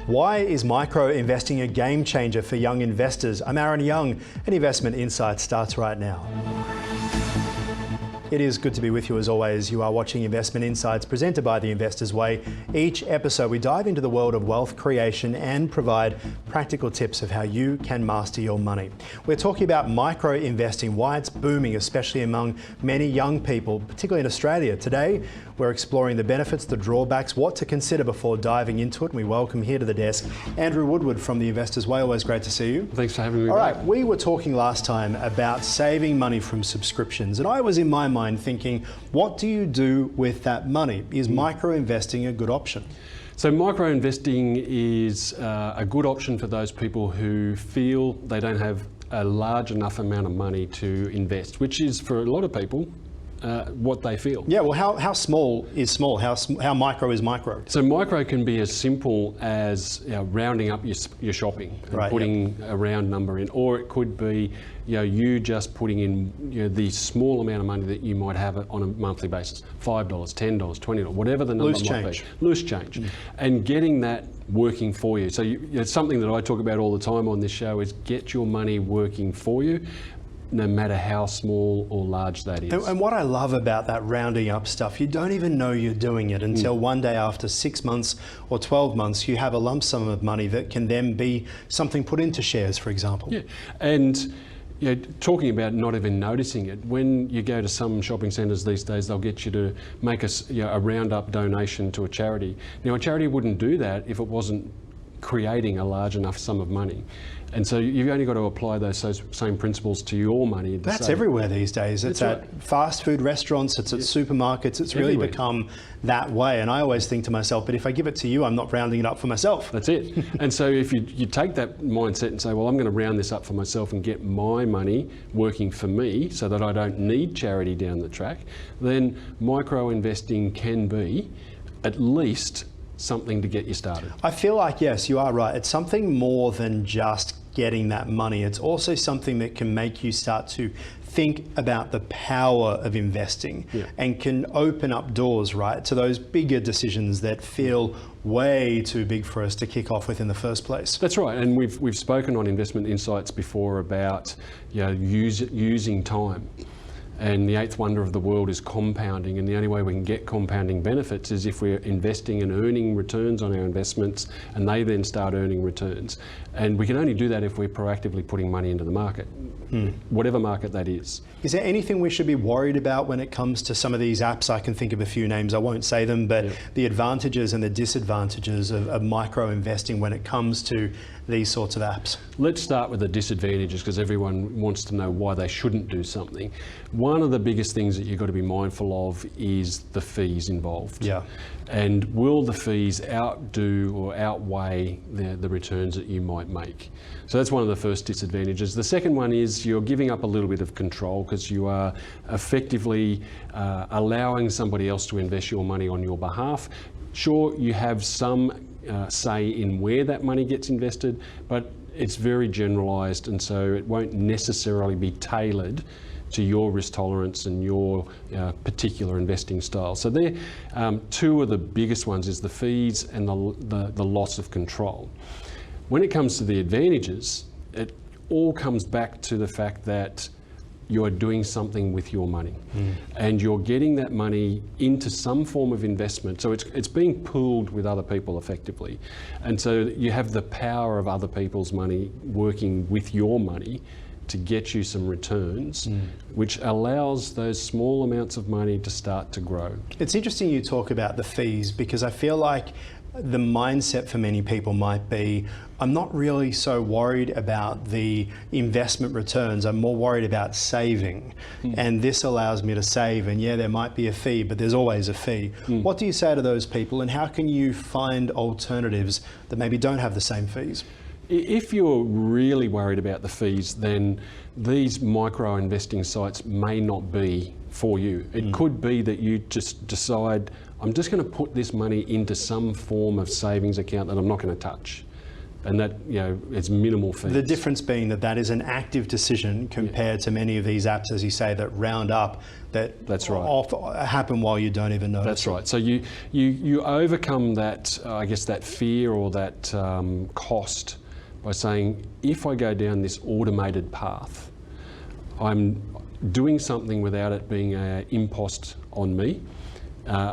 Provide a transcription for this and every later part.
Why is micro-investing a game changer for young investors? I'm Aaron Young, and Investment Insight starts right now. It is good to be with you as always. You are watching Investment Insights presented by The Investor's Way. Each episode we dive into the world of wealth creation and provide practical tips of how you can master your money. We're talking about micro-investing, why it's booming, especially among many young people, particularly in Australia. Today, we're exploring the benefits, the drawbacks, what to consider before diving into it. And we welcome here to the desk Andrew Woodward from The Investor's Way. Always great to see you. Thanks for having me. All right, we were talking last time about saving money from subscriptions, and I was in my mind thinking, what do you do with that money? Is micro-investing a good option? So micro-investing is a good option for those people who feel they don't have a large enough amount of money to invest, which is for a lot of people what they feel. Yeah, well, how small is small? How micro is micro? So micro can be as simple as rounding up your shopping and putting a round number in, or it could be you just putting in the small amount of money that you might have on a monthly basis, $5, $10, $20, whatever the number might be. Loose change. And getting that working for you. So it's something that I talk about all the time on this show is get your money working for you, no matter how small or large that is. And what I love about that rounding up stuff, you don't even know you're doing it until one day after 6 months or 12 months, you have a lump sum of money that can then be something put into shares, for example. Yeah, and talking about not even noticing it, when you go to some shopping centres these days, they'll get you to make a round-up donation to a charity. Now, a charity wouldn't do that if it wasn't creating a large enough sum of money. And so you've only got to apply those same principles to your money. That's everywhere these days. It's at fast food restaurants, it's at supermarkets, it's really become that way. And I always think to myself, but if I give it to you, I'm not rounding it up for myself. That's it. And so if you take that mindset and say, well, I'm going to round this up for myself and get my money working for me so that I don't need charity down the track, then micro-investing can be at least something to get you started. I feel like, yes, you are right. It's something more than just getting that money. It's also something that can make you start to think about the power of investing and can open up doors, right, to those bigger decisions that feel way too big for us to kick off with in the first place. That's right, and we've spoken on Investment Insights before about using time. And the eighth wonder of the world is compounding, and the only way we can get compounding benefits is if we're investing and earning returns on our investments, and they then start earning returns. And we can only do that if we're proactively putting money into the market, whatever market that is. Is there anything we should be worried about when it comes to some of these apps? I can think of a few names, I won't say them, but the advantages and the disadvantages of micro-investing when it comes to these sorts of apps. Let's start with the disadvantages, because everyone wants to know why they shouldn't do something. One of the biggest things that you've got to be mindful of is the fees involved. Yeah. And will the fees outdo or outweigh the returns that you might make? So that's one of the first disadvantages. The second one is you're giving up a little bit of control, because you are effectively allowing somebody else to invest your money on your behalf. Sure, you have some say in where that money gets invested, but it's very generalised, and so it won't necessarily be tailored to your risk tolerance and your particular investing style. So they're two of the biggest ones, is the fees and the loss of control. When it comes to the advantages, it all comes back to the fact that you're doing something with your money and you're getting that money into some form of investment. So it's being pooled with other people effectively. And so you have the power of other people's money working with your money to get you some returns, which allows those small amounts of money to start to grow. It's interesting you talk about the fees, because I feel like the mindset for many people might be, I'm not really so worried about the investment returns, I'm more worried about saving. And this allows me to save, and yeah, there might be a fee, but there's always a fee. What do you say to those people, and how can you find alternatives that maybe don't have the same fees? If you're really worried about the fees, then these micro-investing sites may not be for you. It could be that you just decide, I'm just going to put this money into some form of savings account that I'm not going to touch. And that, it's minimal fees. The difference being that is an active decision compared to many of these apps, as you say, that round up, that's right, happen while you don't even notice. That's right. So you overcome that, I guess, that fear or that cost by saying, if I go down this automated path, I'm doing something without it being an impost on me.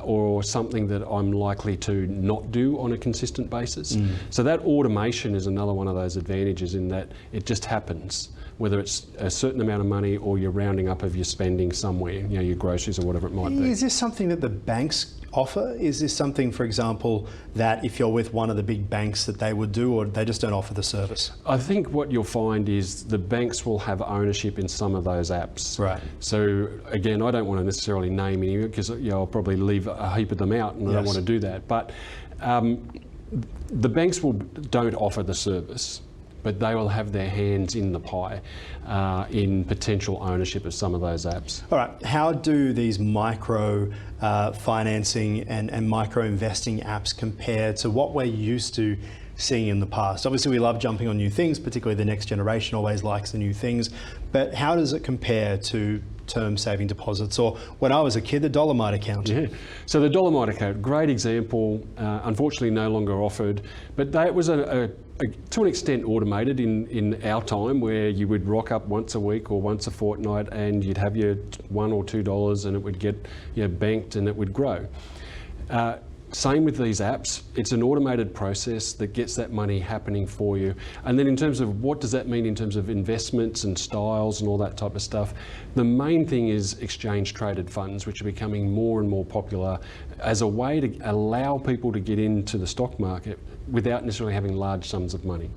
Or something that I'm likely to not do on a consistent basis. So that automation is another one of those advantages, in that it just happens, whether it's a certain amount of money or you're rounding up of your spending somewhere, your groceries or whatever it might be. Is this something that the banks offer? Is this something, for example, that if you're with one of the big banks that they would do, or they just don't offer the service? I think what you'll find is the banks will have ownership in some of those apps. Right. So again, I don't want to necessarily name any, because I'll probably leave a heap of them out, and I don't want to do that. But the banks don't offer the service, but they will have their hands in the pie in potential ownership of some of those apps. All right, how do these micro financing and micro investing apps compare to what we're used to seeing in the past? Obviously, we love jumping on new things, particularly the next generation always likes the new things, but how does it compare to term saving deposits, or when I was a kid, the Dolomite account? Yeah, so the Dolomite account, great example, unfortunately no longer offered, but it was to an extent automated in our time, where you would rock up once a week or once a fortnight and you'd have your $1 or $2 and it would get banked and it would grow. Same with these apps. It's an automated process that gets that money happening for you. And then in terms of what does that mean in terms of investments and styles and all that type of stuff, the main thing is exchange traded funds, which are becoming more and more popular as a way to allow people to get into the stock market without necessarily having large sums of money.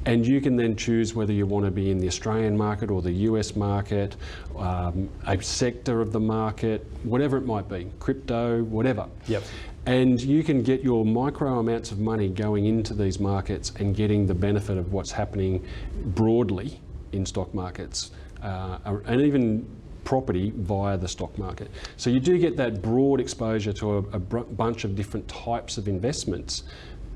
And you can then choose whether you want to be in the Australian market or the US market, a sector of the market, whatever it might be, crypto, whatever. Yep. And you can get your micro amounts of money going into these markets and getting the benefit of what's happening broadly in stock markets, and even property via the stock market. So you do get that broad exposure to a bunch of different types of investments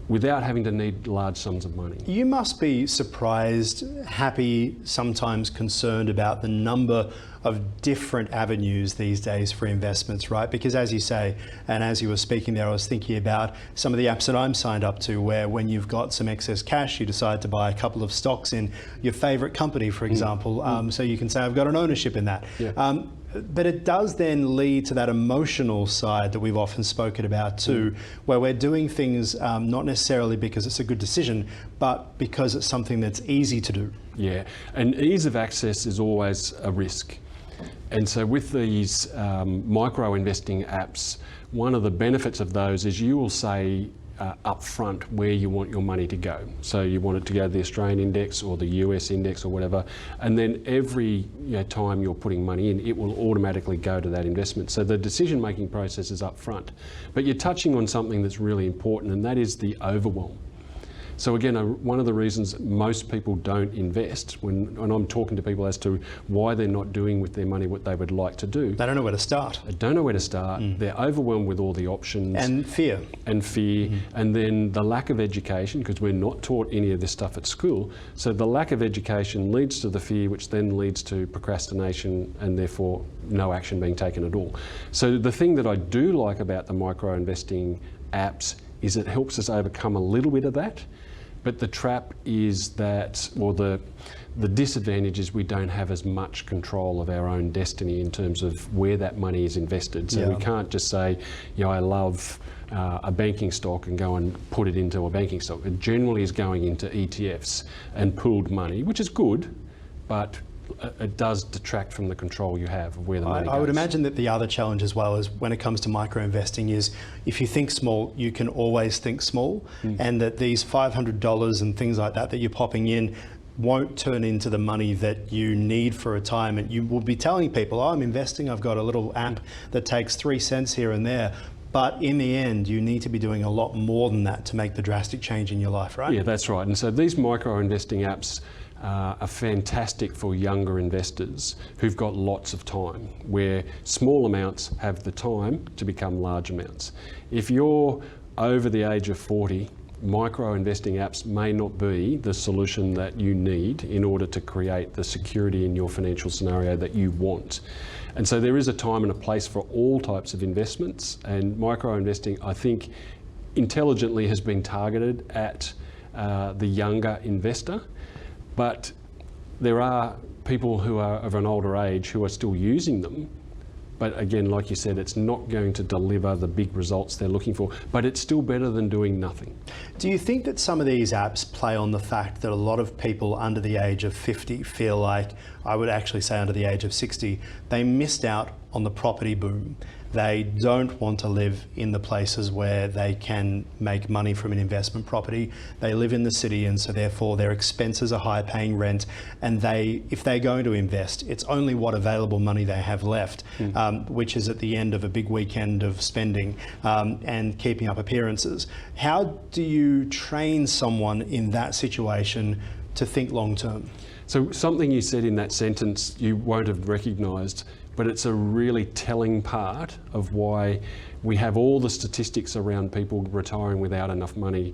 without having to need large sums of money. You must be surprised, happy, sometimes concerned about the number of different avenues these days for investments, right? Because as you say, and as you were speaking there, I was thinking about some of the apps that I'm signed up to, where when you've got some excess cash, you decide to buy a couple of stocks in your favorite company, for example, so you can say, I've got an ownership in that. Yeah. But it does then lead to that emotional side that we've often spoken about too, where we're doing things not necessarily because it's a good decision, but because it's something that's easy to do. Yeah, and ease of access is always a risk. And so with these micro investing apps, one of the benefits of those is you will say up front where you want your money to go. So you want it to go to the Australian index or the US index or whatever, and then every time you're putting money in, it will automatically go to that investment. So the decision-making process is up front. But you're touching on something that's really important, and that is the overwhelm. So again, one of the reasons most people don't invest, when I'm talking to people as to why they're not doing with their money what they would like to do. They don't know where to start. They don't know where to start. They're overwhelmed with all the options. And fear. And fear. And then the lack of education, because we're not taught any of this stuff at school. So the lack of education leads to the fear, which then leads to procrastination and therefore no action being taken at all. So the thing that I do like about the micro investing apps is it helps us overcome a little bit of that. But the trap is that, or the disadvantage is we don't have as much control of our own destiny in terms of where that money is invested. So we can't just say, I love a banking stock and go and put it into a banking stock. It generally is going into ETFs and pooled money, which is good, but it does detract from the control you have of where the money goes. I would imagine that the other challenge as well is when it comes to micro investing is if you think small, you can always think small, and that these $500 and things like that you're popping in won't turn into the money that you need for retirement. You will be telling people, I'm investing, I've got a little app that takes 3 cents here and there. But in the end, you need to be doing a lot more than that to make the drastic change in your life, right? Yeah, that's right. And so these micro investing apps are fantastic for younger investors who've got lots of time, where small amounts have the time to become large amounts. If you're over the age of 40 micro-investing apps may not be the solution that you need in order to create the security in your financial scenario that you want. And so there is a time and a place for all types of investments, and micro-investing, I think, intelligently has been targeted at the younger investor, but there are people who are of an older age who are still using them. But again, like you said, it's not going to deliver the big results they're looking for, but it's still better than doing nothing. Do you think that some of these apps play on the fact that a lot of people under the age of 50 feel like, I would actually say under the age of 60, they missed out on the property boom? They don't want to live in the places where they can make money from an investment property. They live in the city, and so therefore their expenses are high, paying rent, and if they're going to invest, it's only what available money they have left, which is at the end of a big weekend of spending and keeping up appearances. How do you train someone in that situation to think long term? So something you said in that sentence you won't have recognised, but it's a really telling part of why we have all the statistics around people retiring without enough money,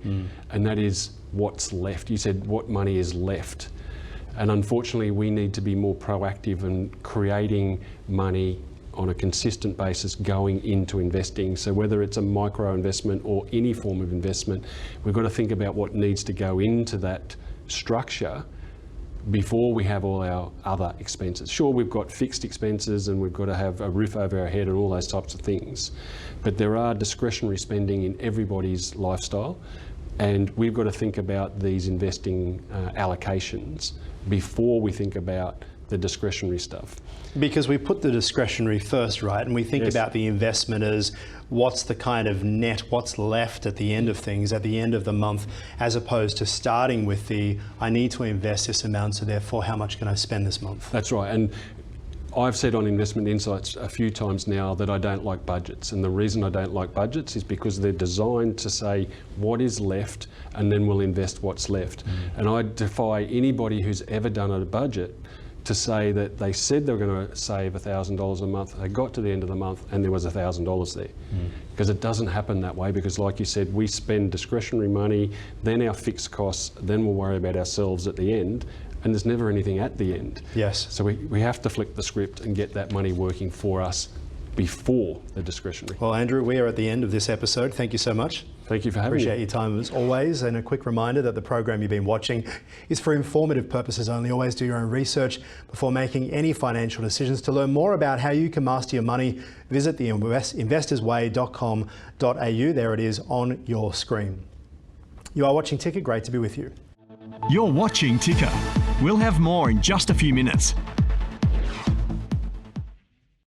and that is what's left. You said what money is left. And unfortunately, we need to be more proactive in creating money on a consistent basis going into investing. So whether it's a micro investment or any form of investment, we've got to think about what needs to go into that structure before we have all our other expenses. Sure, we've got fixed expenses and we've got to have a roof over our head and all those types of things, but there are discretionary spending in everybody's lifestyle, and we've got to think about these investing allocations before we think about the discretionary stuff. Because we put the discretionary first, right? And we think about the investment as what's the kind of net, what's left at the end of things, at the end of the month, as opposed to starting with I need to invest this amount, so therefore how much can I spend this month? That's right. And I've said on Investment Insights a few times now that I don't like budgets, and the reason I don't like budgets is because they're designed to say what is left and then we'll invest what's left. And I defy anybody who's ever done a budget to say that they said they were going to save $1,000 a month, they got to the end of the month and there was $1,000 there. Because it doesn't happen that way, because like you said, we spend discretionary money, then our fixed costs, then we'll worry about ourselves at the end, and there's never anything at the end. Yes. So we have to flip the script and get that money working for us before the discretionary. Well, Andrew, we are at the end of this episode. Thank you so much. Thank you for having me. Appreciate your time as always, and a quick reminder that the program you've been watching is for informative purposes only. Always do your own research before making any financial decisions. To learn more about how you can master your money, visit the investorsway.com.au. There it is on your screen. You are watching Ticker. Great to be with you. You're watching Ticker. We'll have more in just a few minutes.